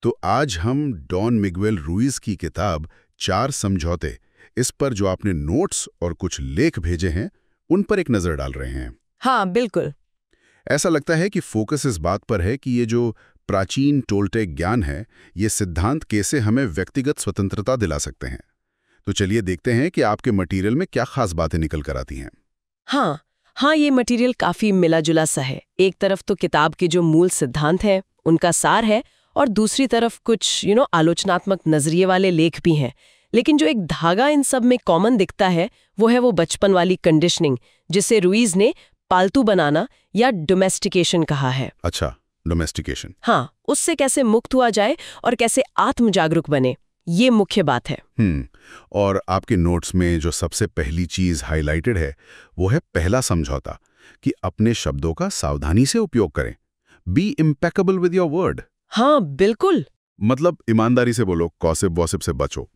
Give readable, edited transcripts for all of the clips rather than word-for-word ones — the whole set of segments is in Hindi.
तो आज हम डॉन मिगुएल रुइज की किताब 4 समझौते, इस पर जो आपने नोट्स और कुछ लेख भेजे हैं उन पर एक नजर डाल रहे हैं। हाँ बिल्कुल। ऐसा लगता है कि फोकस इस बात पर है कि ये जो प्राचीन टोलटेक ज्ञान है, ये सिद्धांत कैसे हमें व्यक्तिगत स्वतंत्रता दिला सकते हैं। तो चलिए देखते हैं कि आपके मटेरियल में क्या खास बातें निकल कर आती हैं। हाँ, ये मटेरियल काफी मिला जुला सा है। एक तरफ तो किताब के जो मूल सिद्धांत हैं उनका सार है, और दूसरी तरफ कुछ आलोचनात्मक नजरिए वाले लेख भी हैं। लेकिन जो एक धागा इन सब में कॉमन दिखता है वो है वो बचपन वाली कंडीशनिंग, जिसे रुइज ने पालतू बनाना या डोमेस्टिकेशन कहा है। अच्छा, डोमेस्टिकेशन। हाँ, उससे कैसे मुक्त हुआ जाए और कैसे आत्म जागरूक बने, ये मुख्य बात है। और आपके नोट्स में जो सबसे पहली चीज हाईलाइटेड है वो है पहला समझौता, कि अपने शब्दों का सावधानी से उपयोग करें। Be impeccable with your word. हाँ बिल्कुल। मतलब ईमानदारी से बोलो, गॉसिप वॉसिप से बचो।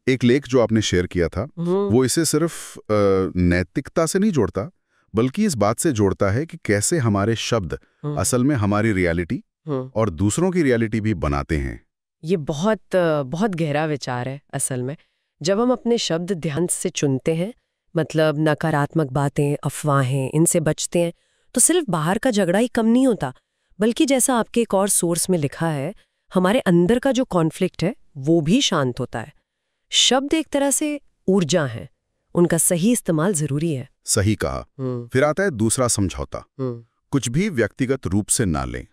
एक लेख जो आपने शेयर किया था वो इसे सिर्फ नैतिकता से नहीं जोड़ता, बल्कि इस बात से जोड़ता है कि कैसे हमारे शब्द असल में हमारी रियलिटी और दूसरों की रियलिटी भी बनाते हैं। ये बहुत गहरा विचार है। असल में जब हम अपने शब्द ध्यान से चुनते हैं, मतलब नकारात्मक बातें, अफवाहें, इनसे बचते हैं, तो सिर्फ बाहर का झगड़ा ही कम नहीं होता, बल्कि जैसा आपके एक और सोर्स में लिखा है, हमारे अंदर का जो कॉन्फ्लिक्ट है वो भी शांत होता है। शब्द एक तरह से ऊर्जा है, उनका सही इस्तेमाल जरूरी है। सही कहा। फिर आता है दूसरा समझौता, कुछ भी व्यक्तिगत रूप से ना लें।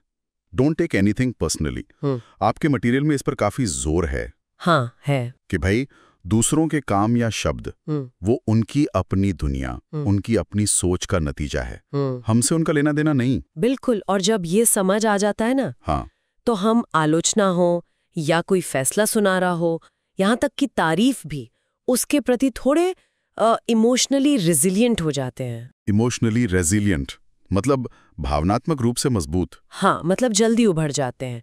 Don't take anything personally. आपके मटेरियल में इस पर काफी जोर है। हाँ है कि भाई दूसरों के काम या शब्द वो उनकी अपनी दुनिया, उनकी अपनी सोच का नतीजा है, हमसे उनका लेना देना नहीं। बिल्कुल। और जब ये समझ आ जाता है ना, हाँ, तो हम आलोचना हो या कोई फैसला सुना रहा हो, यहाँ तक कि तारीफ भी, उसके प्रति थोड़े इमोशनली रेजिलिएंट हो जाते हैं। इमोशनली रेजिलिएंट मतलब भावनात्मक रूप से मजबूत। हाँ, मतलब जल्दी उभर जाते हैं।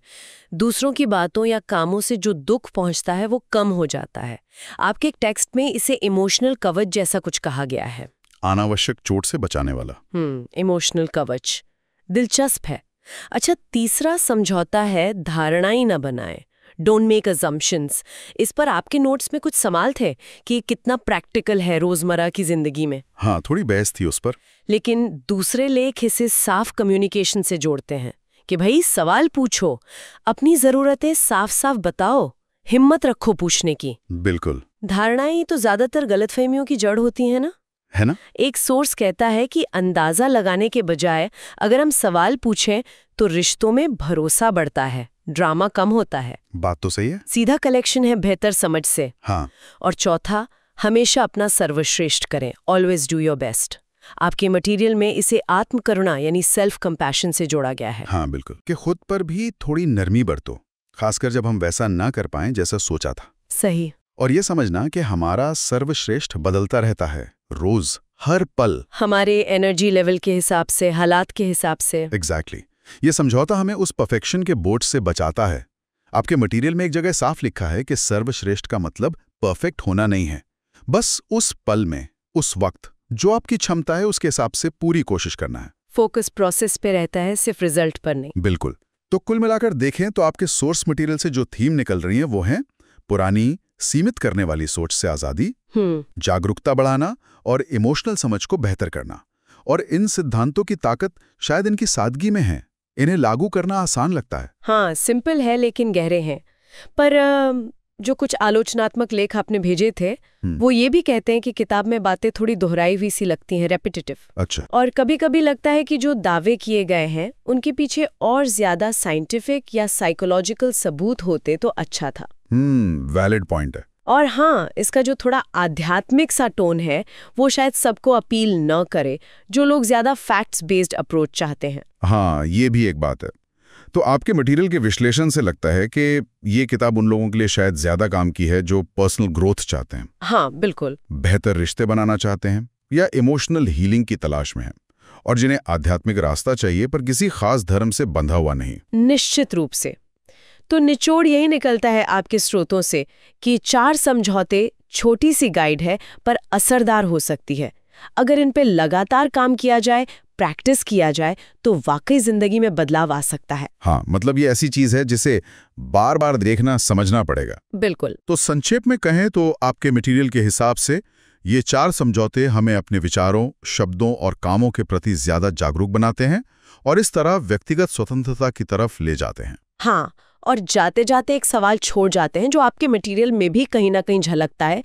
दूसरों की बातों या कामों से जो दुख पहुंचता है वो कम हो जाता है। आपके एक टेक्स्ट में इसे इमोशनल कवच जैसा कुछ कहा गया है। अनावश्यक चोट से बचाने वाला। इमोशनल कवच दिलचस्प है। अच्छा, तीसरा समझौता है धारणाएं न बनाए, डोंट मेक अजम्पशंस। इस पर आपके नोट्स में कुछ सवाल थे कि कितना प्रैक्टिकल है रोजमर्रा की जिंदगी में। हाँ, थोड़ी बहस थी उस पर। लेकिन दूसरे लेख इसे साफ कम्युनिकेशन से जोड़ते हैं कि भाई सवाल पूछो, अपनी जरूरतें साफ साफ बताओ, हिम्मत रखो पूछने की। बिल्कुल। धारणाएं तो ज्यादातर गलतफहमियों की जड़ होती है ना। एक सोर्स कहता है कि अंदाजा लगाने के बजाय अगर हम सवाल पूछें तो रिश्तों में भरोसा बढ़ता है, ड्रामा कम होता है। बात तो सही है। सीधा कलेक्शन है बेहतर समझ से। हाँ। और चौथा, हमेशा अपना सर्वश्रेष्ठ करें, ऑलवेज डू योर बेस्ट। आपके मटेरियल में इसे आत्मकरुणा यानी सेल्फ कंपैशन से जोड़ा गया है। हाँ बिल्कुल, कि खुद पर भी थोड़ी नरमी बरतो, खासकर जब हम वैसा ना कर पाएं जैसा सोचा था। सही। और ये समझना कि हमारा सर्वश्रेष्ठ बदलता रहता है, रोज, हर पल, हमारे एनर्जी लेवल के हिसाब से, हालात के हिसाब से। एग्जैक्टली। ये समझौता हमें उस परफेक्शन के बोझ से बचाता है। आपके मटेरियल में एक जगह साफ लिखा है कि सर्वश्रेष्ठ का मतलब परफेक्ट होना नहीं है, बस उस पल में, उस वक्त जो आपकी क्षमता है उसके हिसाब से पूरी कोशिश करना है। फोकस प्रोसेस पे रहता है, सिर्फ रिजल्ट पर नहीं। बिल्कुल। तो कुल मिलाकर देखें तो आपके सोर्स मटेरियल से जो थीम निकल रही है वो है पुरानी सीमित करने वाली सोच से आजादी, जागरूकता बढ़ाना और इमोशनल समझ को बेहतर करना। और इन सिद्धांतों की ताकत शायद इनकी सादगी में है। इन्हें लागू करना आसान लगता है। हाँ, सिंपल है लेकिन गहरे हैं। पर जो कुछ आलोचनात्मक लेख आपने भेजे थे वो ये भी कहते हैं कि किताब में बातें थोड़ी दोहराई हुई सी लगती हैं, रेपिटेटिव। अच्छा। और कभी-कभी लगता है कि जो दावे किए गए हैं उनके पीछे और ज्यादा साइंटिफिक या साइकोलॉजिकल सबूत होते तो अच्छा था। वैलिड पॉइंट है। और हाँ, इसका जो थोड़ा आध्यात्मिक सा टोन है वो शायद सबको अपील न करे, जो लोग ज्यादा फैक्ट्स बेस्ड अप्रोच चाहते हैं। हाँ, ये भी एक बात है। तो आपके मटेरियल के विश्लेषण से लगता है कि ये किताब उन लोगों के लिए शायद ज्यादा काम की है जो पर्सनल ग्रोथ चाहते हैं। हाँ बिल्कुल। बेहतर रिश्ते बनाना चाहते हैं या इमोशनल हीलिंग की तलाश में हैं, और जिन्हें आध्यात्मिक रास्ता चाहिए पर किसी खास धर्म से बंधा हुआ नहीं। निश्चित रूप से। तो निचोड़ यही निकलता है आपके स्रोतों से कि 4 समझौते छोटी सी गाइड है पर असरदार हो सकती है। अगर इन पे लगातार काम किया जाए, प्रैक्टिस किया जाए, तो वाकई जिंदगी में बदलाव आ सकता है। हाँ, मतलब ये ऐसी चीज है जिसे बार बार देखना समझना पड़ेगा। बिल्कुल। तो संक्षेप में कहें तो आपके मटेरियल के हिसाब से ये 4 समझौते हमें अपने विचारों, शब्दों और कामों के प्रति ज्यादा जागरूक बनाते हैं और इस तरह व्यक्तिगत स्वतंत्रता की तरफ ले जाते हैं। हाँ, और जाते जाते एक सवाल छोड़ जाते हैं जो आपके मटेरियल में भी कहीं ना कहीं झलकता है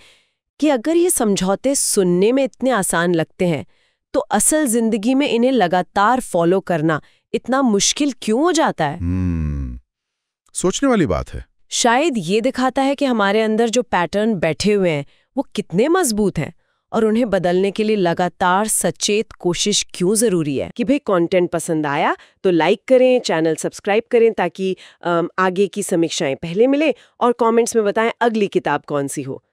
कि अगर ये समझौते सुनने में इतने आसान लगते हैं तो असल जिंदगी में इन्हें लगातार फॉलो करना इतना मुश्किल क्यों हो जाता है? सोचने वाली बात है। शायद ये दिखाता है कि हमारे अंदर जो पैटर्न बैठे हुए हैं वो कितने मजबूत हैं और उन्हें बदलने के लिए लगातार सचेत कोशिश क्यों जरूरी है। कि भाई कंटेंट पसंद आया तो लाइक करें, चैनल सब्सक्राइब करें ताकि आगे की समीक्षाएं पहले मिले और कमेंट्स में बताएं अगली किताब कौन सी हो।